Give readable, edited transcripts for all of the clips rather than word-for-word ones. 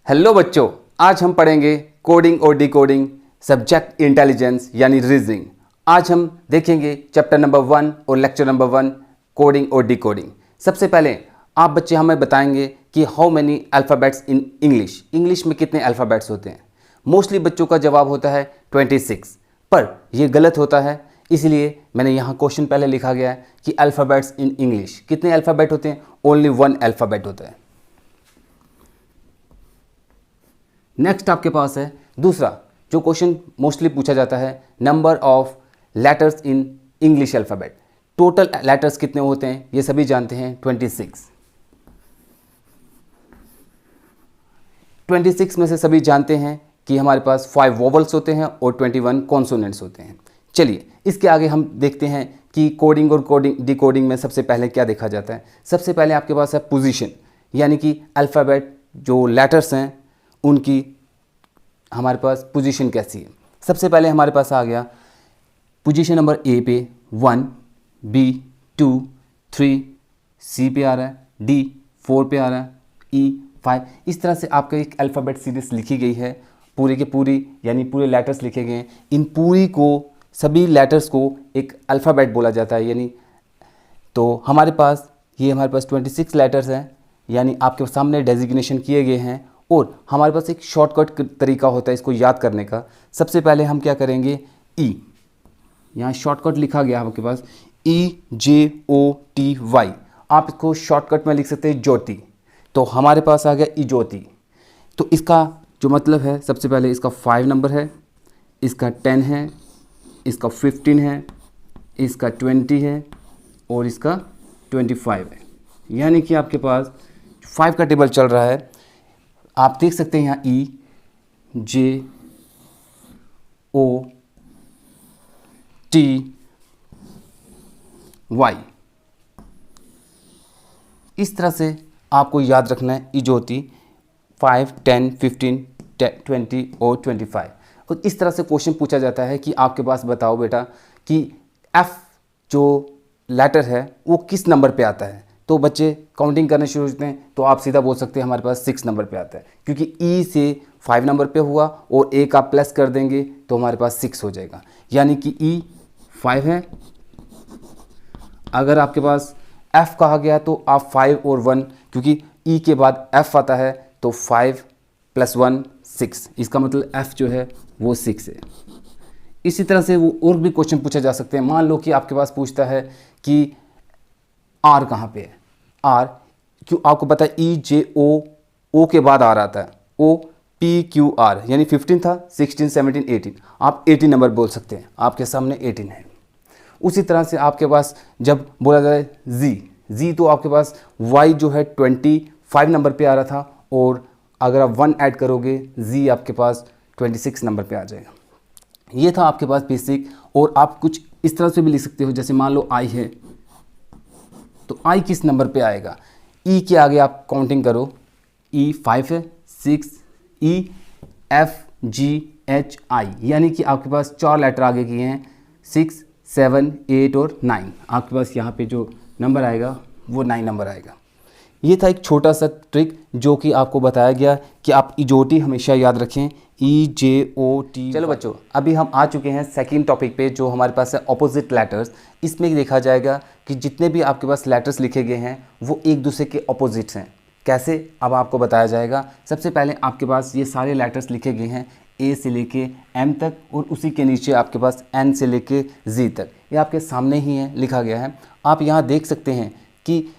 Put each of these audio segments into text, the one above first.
Hello बच्चों, आज हम पढ़ेंगे कोडिंग और डिकोडिंग सब्जेक्ट इंटेलिजेंस यानी रीजनिंग। आज हम देखेंगे चैप्टर नंबर 1 और लेक्चर नंबर 1 कोडिंग और डिकोडिंग। सबसे पहले आप बच्चे हमें बताएंगे कि how many alphabets in English. English में कितने अल्फ़ाबेट्स होते हैं। मोस्टली बच्चों का जवाब होता है 26, पर यह गलत होता है। इसलिए मैंने यहाँ क्वेश्चन पहले लिखा गया है कि अल्फ़ाबेट्स इन इंग्लिश कितने अल्फ़ाबेट होते हैं। ओनली 1 अल्फ़ाबेट होता है। नेक्स्ट आपके पास है दूसरा जो क्वेश्चन मोस्टली पूछा जाता है, number of letters in English alphabet. Total letters कितने होते हैं ये सभी जानते हैं, 26। 26 में से सभी जानते हैं कि हमारे पास 5 वोवल्स होते हैं और 21 कॉन्सोनेंट्स होते हैं। चलिए इसके आगे हम देखते हैं कि कोडिंग और डिकोडिंग में सबसे पहले क्या देखा जाता है। सबसे पहले आपके पास है पोजीशन, यानी कि अल्फ़ाबेट जो लेटर्स हैं उनकी हमारे पास पोजीशन कैसी है। सबसे पहले हमारे पास आ गया पोजीशन नंबर ए पे 1, बी 2, 3, सी पे आ रहा है, डी 4 पे आ रहा है, ई 5। इस तरह से आपका एक अल्फ़ाबेट सीरीज लिखी गई है, पूरी के पूरी यानी पूरे लेटर्स लिखे गए हैं। इन पूरी को सभी लेटर्स को एक अल्फ़ाबेट बोला जाता है। यानी तो हमारे पास 26 लेटर्स हैं, यानी आपके सामने डेजिग्नेशन किए गए हैं। और हमारे पास एक शॉर्टकट तरीका होता है इसको याद करने का। सबसे पहले हम क्या करेंगे, ई, यहाँ शॉर्टकट लिखा गया है आपके पास EJOTY। आप इसको शॉर्टकट में लिख सकते हैं ज्योति। तो हमारे पास आ गया इजोति। तो इसका जो मतलब है, सबसे पहले इसका 5 नंबर है, इसका 10 है, इसका 15 है, इसका 20 है और इसका 25 है। यानी कि आपके पास 5 का टेबल चल रहा है। आप देख सकते हैं यहाँ EJOTY। इस तरह से आपको याद रखना है इजोति 5, 10, 15, 20 और 25। और इस तरह से क्वेश्चन पूछा जाता है कि आपके पास बताओ बेटा कि F जो लेटर है वो किस नंबर पे आता है। तो बच्चे काउंटिंग करना शुरू होते हैं, तो आप सीधा बोल सकते हैं हमारे पास 6 नंबर पे आता है, क्योंकि E से 5 नंबर पे हुआ और एक आप प्लस कर देंगे तो हमारे पास 6 हो जाएगा। यानी कि E 5 है। अगर आपके पास F कहा गया तो आप 5 और 1, क्योंकि E के बाद F आता है तो 5 + 1 6। इसका मतलब F जो है वो 6 है। इसी तरह से वो और भी क्वेश्चन पूछे जा सकते हैं। मान लो कि आपके पास पूछता है कि R कहाँ पे है। R क्यों, आपको पता है EJO के बाद R आता है, OPQR, यानी 15 था, 16, 17, 18। आप 18 नंबर बोल सकते हैं, आपके सामने 18 है। उसी तरह से आपके पास जब बोला जाए Z तो आपके पास Y जो है 25 नंबर पे आ रहा था, और अगर आप 1 ऐड करोगे Z आपके पास 26 नंबर पे आ जाएगा। ये था आपके पास बेसिक। और आप कुछ इस तरह से भी लिख सकते हो, जैसे मान लो I है तो I किस नंबर पे आएगा। E के आगे आप काउंटिंग करो, E 5 है, 6, E F G H I, यानी कि आपके पास 4 लेटर आगे किए हैं, 6, 7, 8 और 9। आपके पास यहाँ पे जो नंबर आएगा वो 9 नंबर आएगा। ये था एक छोटा सा ट्रिक जो कि आपको बताया गया कि आप इजोटी हमेशा याद रखें, EJOT। चलो बच्चों, अभी हम आ चुके हैं सेकंड टॉपिक पे, जो हमारे पास है ऑपोजिट लेटर्स। इसमें देखा जाएगा कि जितने भी आपके पास लेटर्स लिखे गए हैं वो एक दूसरे के ऑपोजिट्स हैं। कैसे, अब आपको बताया जाएगा। सबसे पहले आपके पास ये सारे लेटर्स लिखे गए हैं A से लेके M तक, और उसी के नीचे आपके पास N से लेके Z तक। ये आपके सामने ही है, लिखा गया है। आप यहाँ देख सकते हैं कि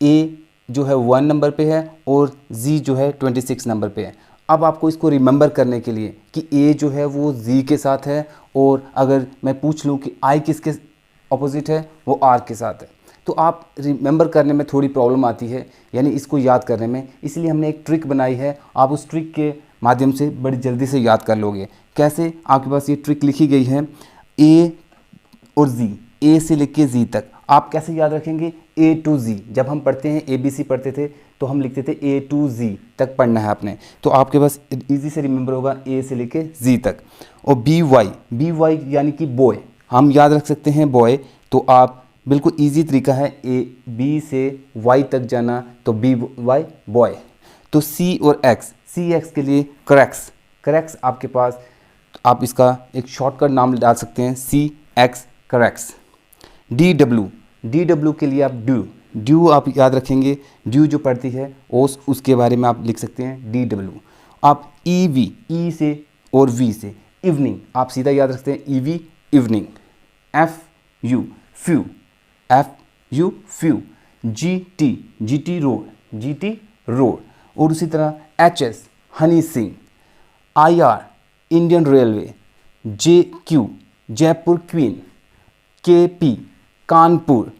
A जो है 1 नंबर पे है और Z जो है 26 नंबर पे है। अब आपको इसको रिमेंबर करने के लिए कि A जो है वो Z के साथ है, और अगर मैं पूछ लूँ कि I किसके ऑपोजिट है, वो R के साथ है, तो आप रिमेंबर करने में थोड़ी प्रॉब्लम आती है, यानी इसको याद करने में। इसलिए हमने एक ट्रिक बनाई है, आप उस ट्रिक के माध्यम से बड़ी जल्दी से याद कर लोगे। कैसे, आपके पास ये ट्रिक लिखी गई है, A और Z, A से लेके Z तक। आप कैसे याद रखेंगे, A to Z। जब हम पढ़ते हैं ABC पढ़ते थे तो हम लिखते थे A to Z तक पढ़ना है आपने, तो आपके पास इजी से रिमेंबर होगा A से लेके Z तक। और BY यानी कि बॉय, हम याद रख सकते हैं बॉय। तो आप बिल्कुल इजी तरीका है, A B से Y तक जाना, तो BY बॉय। तो सी और एक्स, सी एक्स के लिए करैक्स, करैक्स आपके पास, आप इसका एक शॉर्टकट नाम डाल सकते हैं सी एक्स करैक्स। डी डब्ल्यू, डी डब्ल्यू के लिए आप ड्यू, ड्यू आप याद रखेंगे, ड्यू जो पड़ती है ओस, उसके बारे में आप लिख सकते हैं डी डब्ल्यू। आप ई वी, ई से और वी से इवनिंग आप सीधा याद रखते हैं E V evening. F U few, F U few. G T, G T road, G T road. और उसी तरह H S Honey Singh. I R Indian railway. J Q Jaipur queen. K P Kanpur.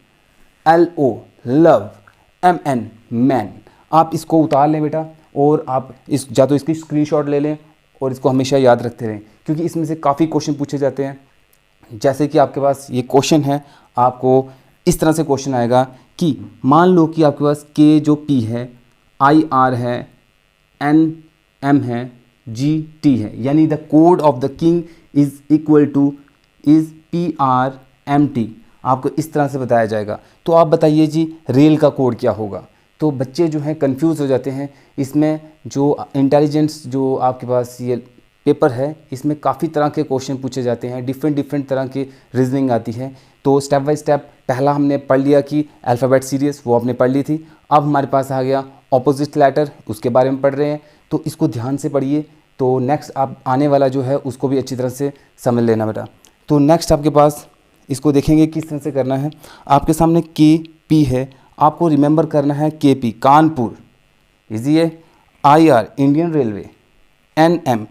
L O love. M N man. आप इसको उतार लें बेटा और आप इस या तो इसकी स्क्रीनशॉट ले लें और इसको हमेशा याद रखते रहें, क्योंकि इसमें से काफ़ी क्वेश्चन पूछे जाते हैं। जैसे कि आपके पास ये क्वेश्चन है, आपको इस तरह से क्वेश्चन आएगा कि मान लो कि आपके पास के जो पी है, आई आर है, एन एम है, जी टी है, यानी the code of the king is equal to is P R M T. आपको इस तरह से बताया जाएगा। तो आप बताइए जी रेल का कोड क्या होगा। तो बच्चे जो हैं कंफ्यूज हो जाते हैं। इसमें जो इंटेलिजेंस जो आपके पास ये पेपर है, इसमें काफ़ी तरह के क्वेश्चन पूछे जाते हैं, डिफरेंट तरह की रीजनिंग आती है। तो स्टेप बाय स्टेप पहला हमने पढ़ लिया कि अल्फ़ाबेट सीरीज़, वो आपने पढ़ ली थी। अब हमारे पास आ गया ऑपोजिट लेटर, उसके बारे में पढ़ रहे हैं। तो इसको ध्यान से पढ़िए, तो नेक्स्ट आप आने वाला जो है उसको भी अच्छी तरह से समझ लेना बेटा। तो नेक्स्ट आपके पास इसको देखेंगे किस तरह से करना है। आपके सामने के पी है, आपको रिमेंबर करना है के पी कानपुर, इजी है। I R Indian Railway. N M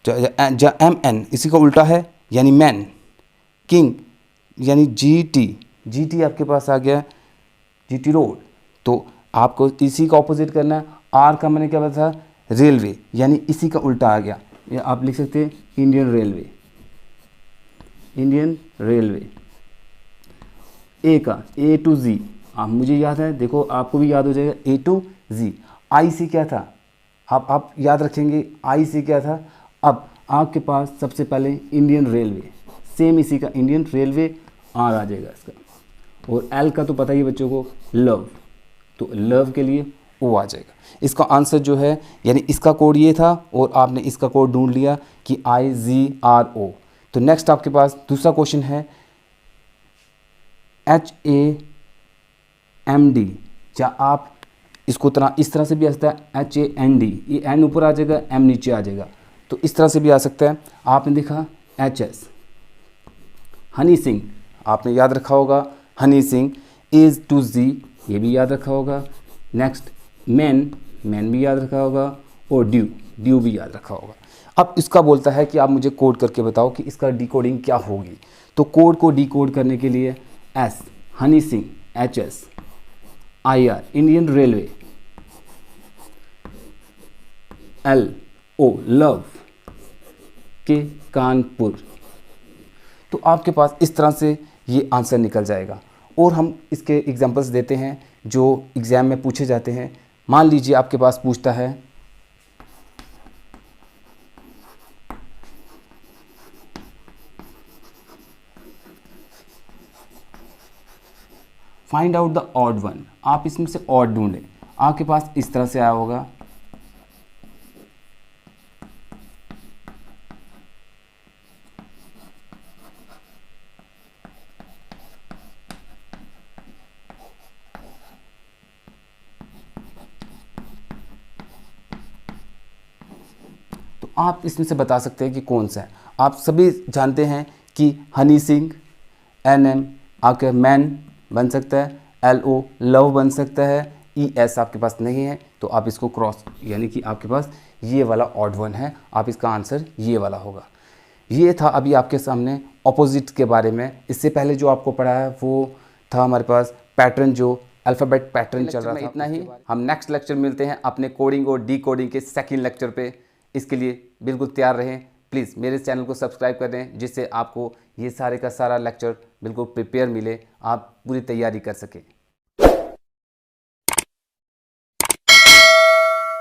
जो एम एन इसी का उल्टा है यानी मैन। किंग यानी जी टी आपके पास आ गया जी टी रोड, तो आपको इसी का ऑपोजिट करना है। आर का मैंने क्या बताया, रेलवे, यानी इसी का उल्टा आ गया, या आप लिख सकते हैं इंडियन रेलवे, इंडियन रेलवे। ए का ए टू जी, आप मुझे याद है, देखो आपको भी याद हो जाएगा ए टू जी। आई से क्या था, आप याद रखेंगे आई से क्या था। अब आपके पास सबसे पहले इंडियन रेलवे, सेम इसी का इंडियन रेलवे आर आ जाएगा इसका। और एल का तो पता ही बच्चों को लव, तो लव के लिए ओ आ जाएगा। इसका आंसर जो है, यानी इसका कोड ये था और आपने इसका कोड ढूंढ लिया कि आई जी आर ओ। तो नेक्स्ट आपके पास दूसरा क्वेश्चन है एच ए एम डी, या आप इसको इस तरह से भी आ सकता है एच ए एन डी, ये एन ऊपर आ जाएगा, एम नीचे आ जाएगा, तो इस तरह से भी आ सकता है। आपने देखा एच एस हनी सिंह, आपने याद रखा होगा हनी सिंह। इज टू जी, ये भी याद रखा होगा। नेक्स्ट मैन, मैन भी याद रखा होगा। और ड्यू भी याद रखा होगा। अब इसका बोलता है कि आप मुझे कोड करके बताओ कि इसका डिकोडिंग क्या होगी। तो कोड को डिकोड करने के लिए S Honey Singh, H S, I R Indian Railway, L O love, K Kanpur. तो आपके पास इस तरह से ये आंसर निकल जाएगा। और हम इसके एग्जांपल्स देते हैं जो एग्ज़ाम में पूछे जाते हैं। मान लीजिए आपके पास पूछता है find out the odd one, आप इसमें से ऑड ढूंढें। आपके पास इस तरह से आया होगा, तो आप इसमें से बता सकते हैं कि कौन सा है। आप सभी जानते हैं कि हनी सिंह, एन एम आपके मैन बन सकता है, एल ओ लव बन सकता है, ई एस आपके पास नहीं है, तो आप इसको क्रॉस, यानी कि आपके पास ये वाला ऑड वन है, आप इसका आंसर ये वाला होगा। ये था अभी आपके सामने ऑपोजिट के बारे में। इससे पहले जो आपको पढ़ा है वो था हमारे पास पैटर्न, जो अल्फ़ाबेट पैटर्न चल रहा था। इतना ही, हम नेक्स्ट लेक्चर मिलते हैं अपने कोडिंग और डी कोडिंग के सेकेंड लेक्चर पे। इसके लिए बिल्कुल तैयार रहें। प्लीज़ मेरे चैनल को सब्सक्राइब कर दें, जिससे आपको ये सारे का सारा लेक्चर बिल्कुल प्रिपेयर मिले, आप पूरी तैयारी कर सकें।